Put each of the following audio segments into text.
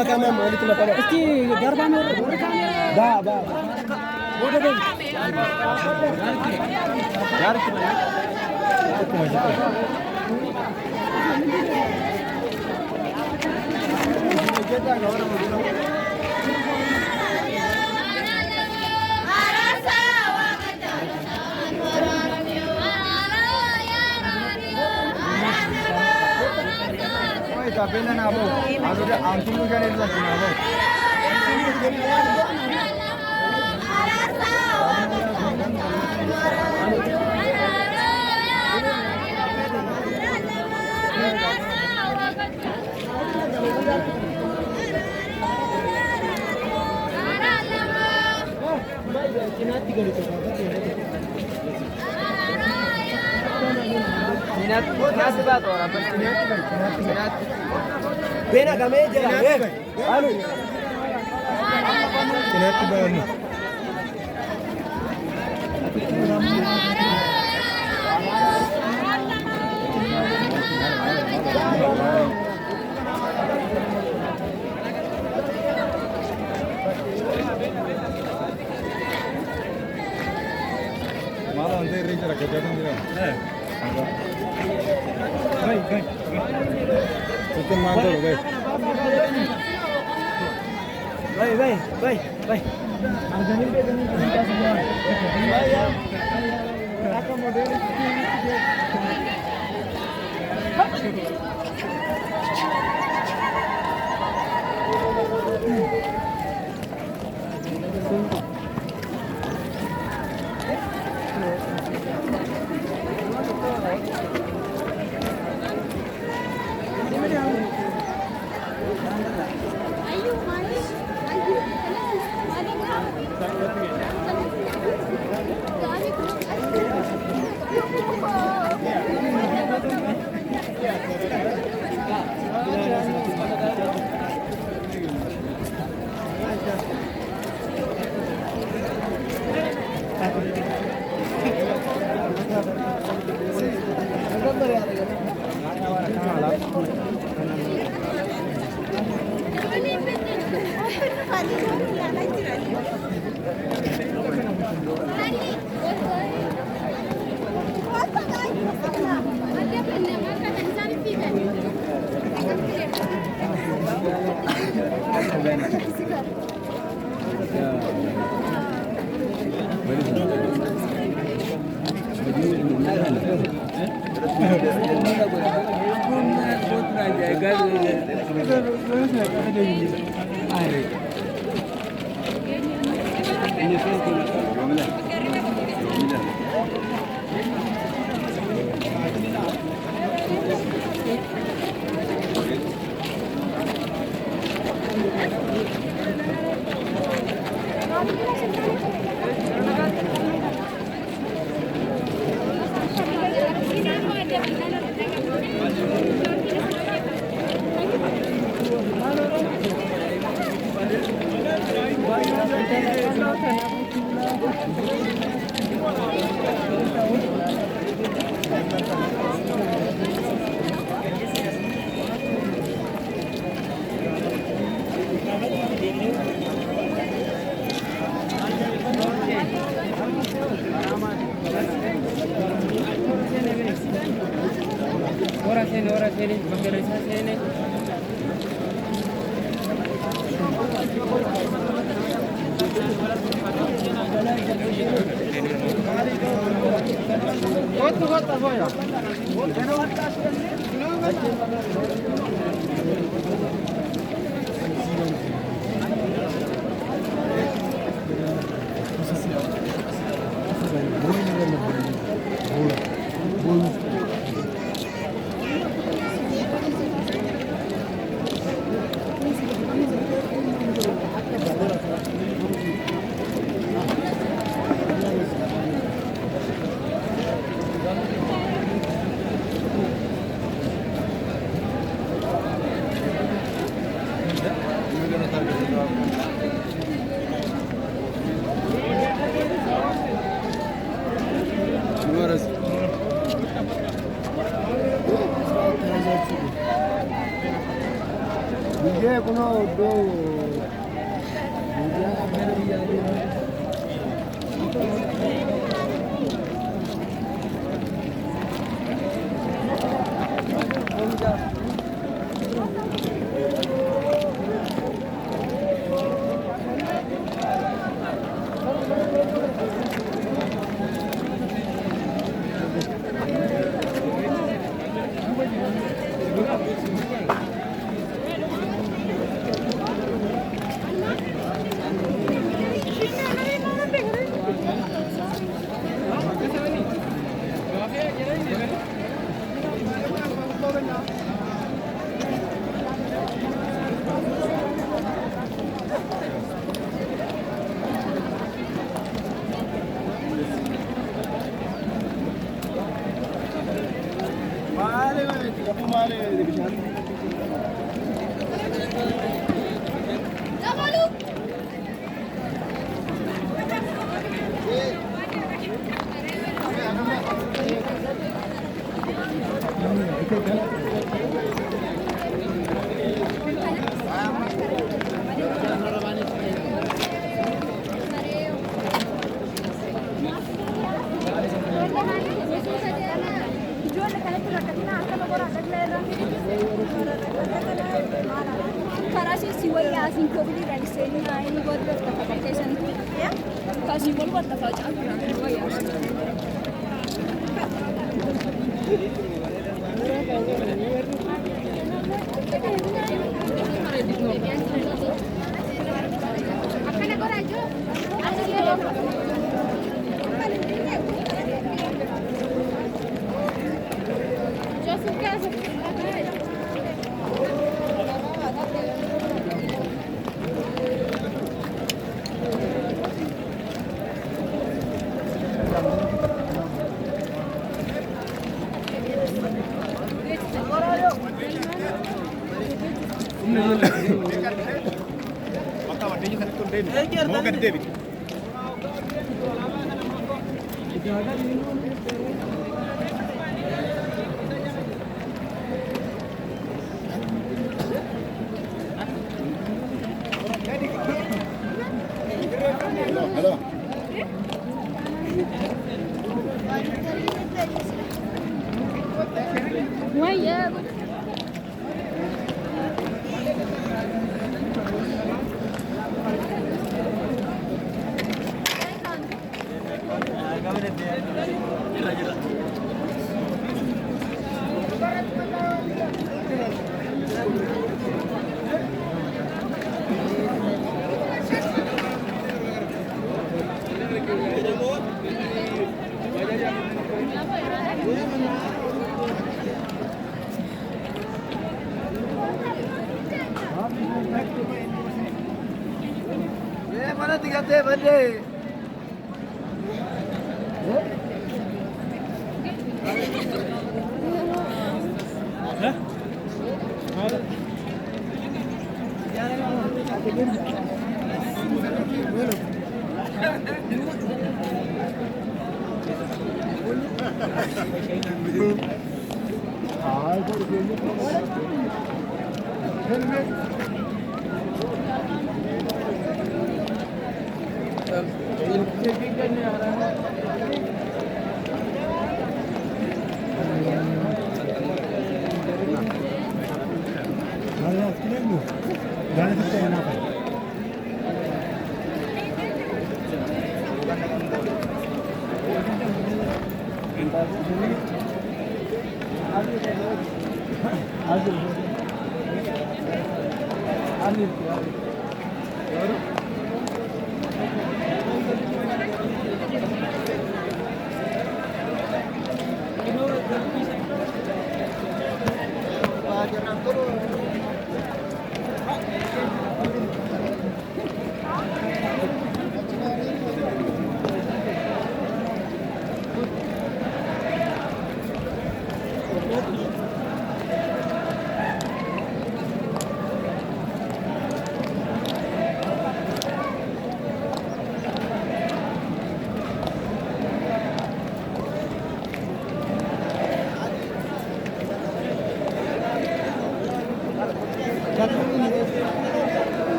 መካመም ወልት መጣ እስቲ ገርባን ወር ካሜራ ባ ወደ ደግ ያርክ Kapena nabo, alude antulu kan itu nabo. Minat baat ho raha है minat बेना कमे जरा आलू चिनाती बानी माला अंदर रेंज रखा जाता है भाई चिकन मान दो भाई जमीन पे भाई यार काका model Ora sini, pakai sini. What boya? কোনো Farasi siwaya asin kobili dari sini na ini buat berkata-kata ya kasih bol buat tafaja siwaya akan aku rajo Joseph Gaza Halo. Wah ya. mana 3T bende.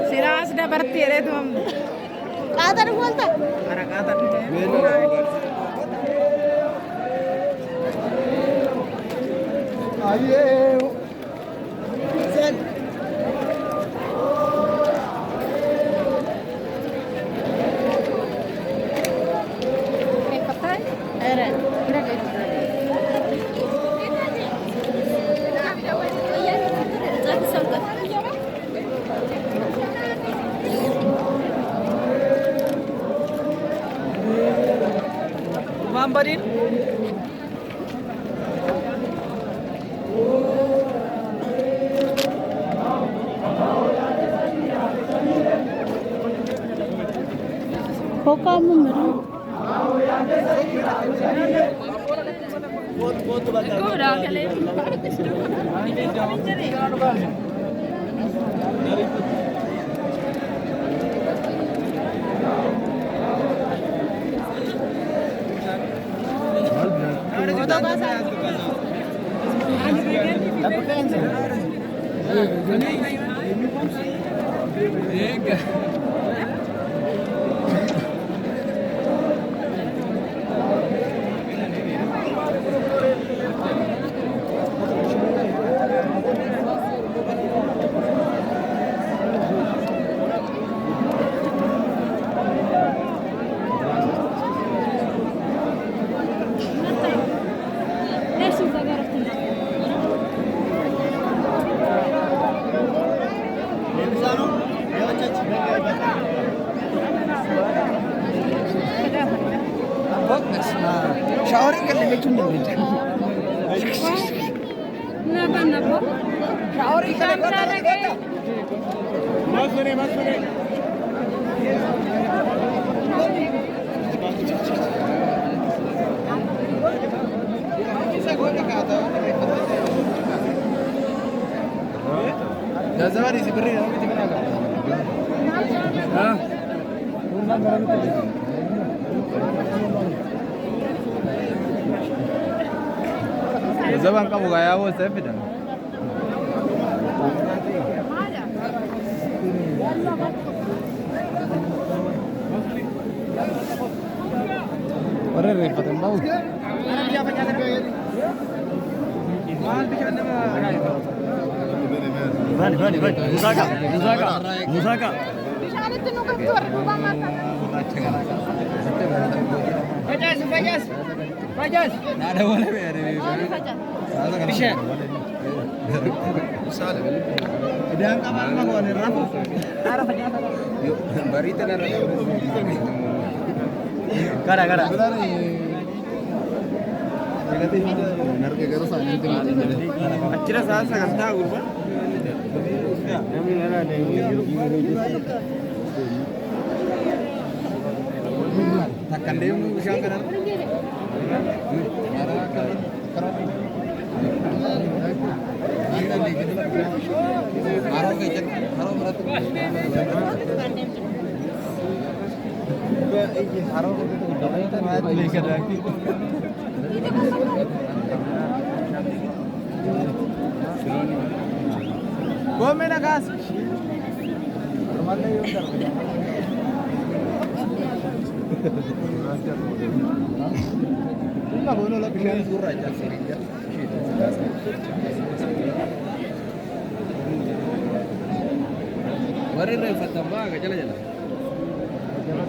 Siras dapat tiada tu. Kata dia buat tak? Anak kata. Mambarin. Kok kamu meru? Kau dah kali. Showering kan lebih cuma ni. Napa? Showering kan lebih. Mas beri. Jazawari si beri, kami tinggal agak. Zaman kamu gaya wo saya dah. Orang repot embau. Musaka. Fajas. Ada boleh Bisa. Idang kapan mah gua nih rafu. Arah Fajas. Yuk, barita na rafu. Gara. Narke karo sa nanti Acira sa kanta gurba. Takkan dia usaha kan. Come na casa. Ma voi non la bisogna surra già seria. Warri reeffatan baaga jala jala.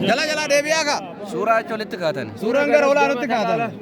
Jala jala deebi'aa ka. Suuraa achi walitti kaatan. Suuraan gara olaanaatti kaatan.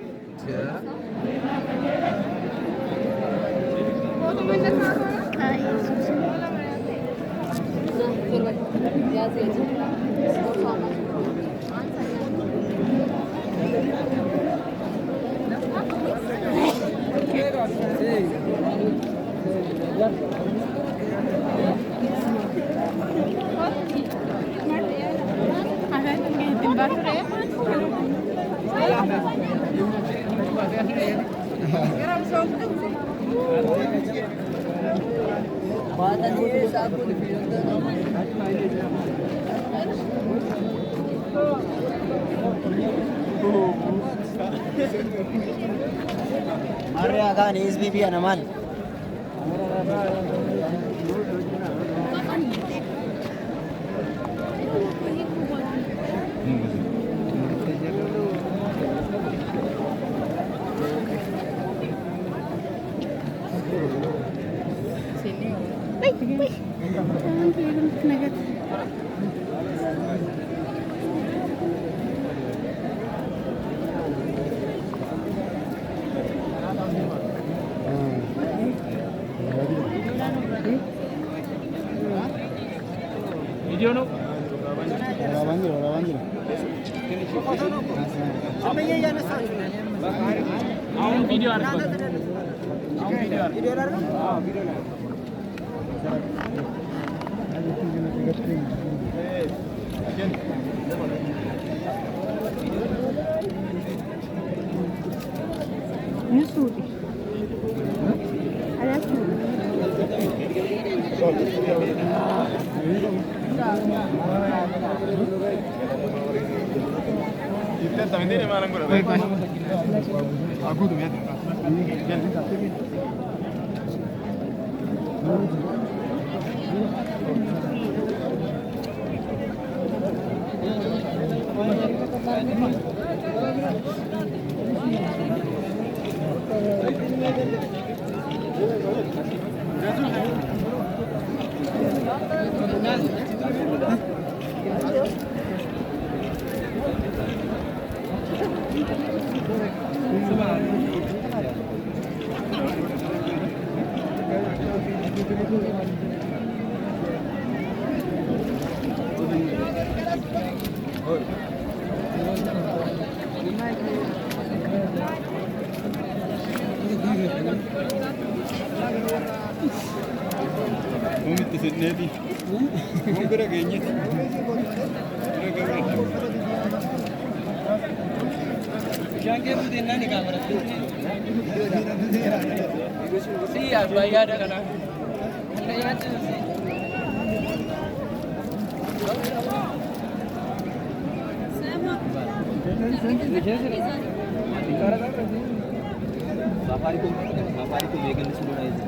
Maria kan SBB anaman. Video no? Video también tiene mala angura. Agudo, Momento se neti. Non per che niente. Jangan rutin nani kamera. Siap bayar ada kan? Kayaknya tu sih. Safari tu vegan sudah aja.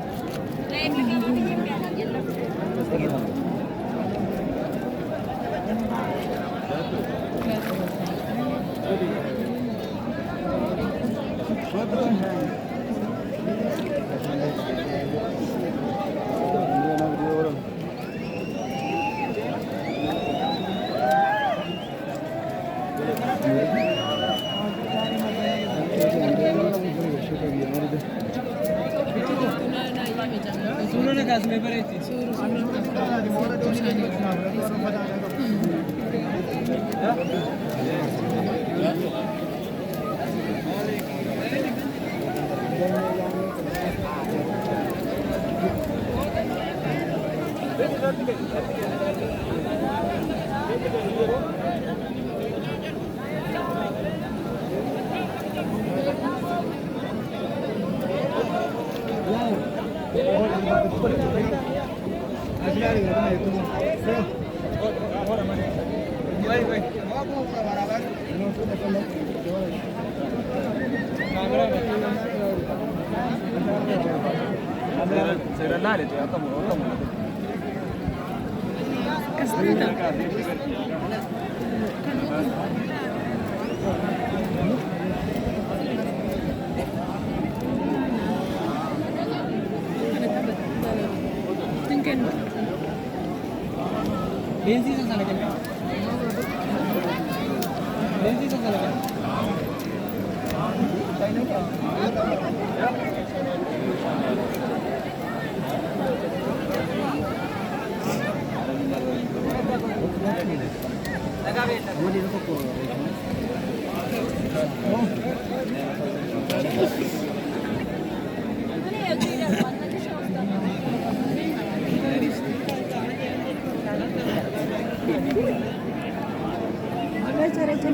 Rece